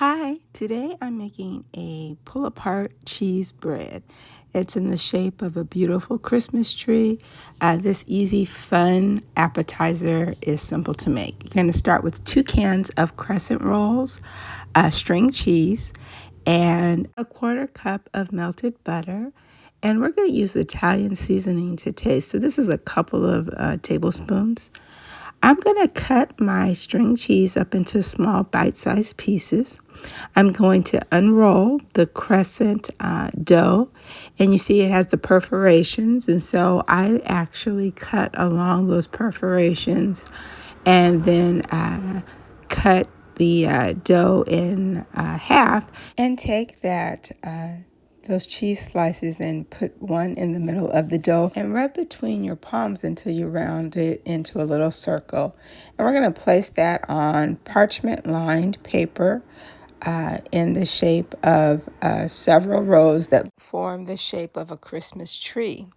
Hi, today I'm making a pull-apart cheese bread. It's in the shape of a beautiful Christmas tree. This easy, fun appetizer is simple to make. You're going to start with 2 cans of crescent rolls, string cheese, and a 1/4 cup of melted butter. And we're going to use Italian seasoning to taste. So this is a couple of tablespoons. I'm going to cut my string cheese up into small bite-sized pieces. I'm going to unroll the crescent dough, and you see it has the perforations, and so I actually cut along those perforations and then cut the dough in half and take those cheese slices and put one in the middle of the dough and rub between your palms until you round it into a little circle. And we're going to place that on parchment lined paper in the shape of several rows that form the shape of a Christmas tree.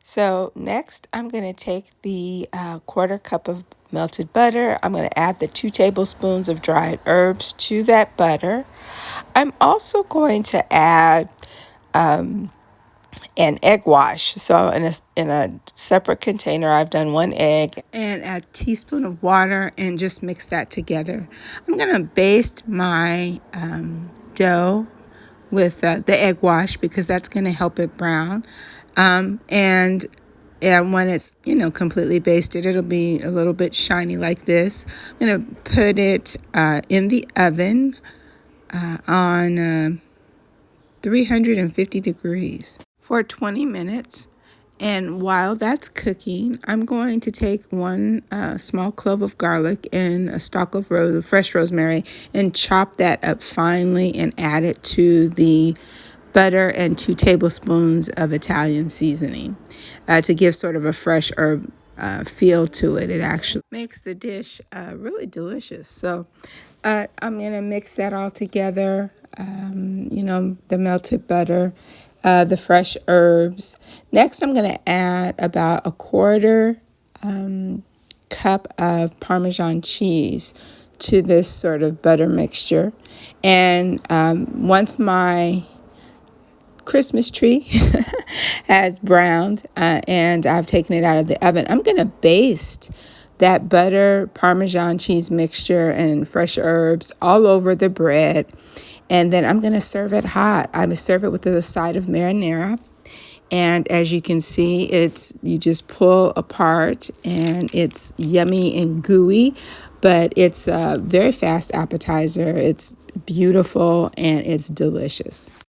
So next I'm going to take the 1/4 cup of melted butter. I'm going to add the 2 tablespoons of dried herbs to that butter. I'm also going to add an egg wash. So in a separate container, I've done 1 egg and a teaspoon of water and just mix that together. I'm going to baste my dough with the egg wash because that's going to help it brown. And when it's, completely basted, it'll be a little bit shiny like this. I'm going to put it in the oven on 350 degrees for 20 minutes. And while that's cooking, I'm going to take 1 small clove of garlic and a stalk of fresh rosemary and chop that up finely and add it to the butter and 2 tablespoons of Italian seasoning to give sort of a fresh herb feel to it. It actually makes the dish really delicious. So I'm going to mix that all together, the melted butter, the fresh herbs. Next, I'm going to add about a 1/4 cup of Parmesan cheese to this sort of butter mixture. And once my Christmas tree has browned and I've taken it out of the oven, I'm going to baste that butter, Parmesan cheese mixture, and fresh herbs all over the bread. And then I'm going to serve it hot. I'm going to serve it with a side of marinara. And as you can see, you just pull apart and it's yummy and gooey, but it's a very fast appetizer. It's beautiful and it's delicious.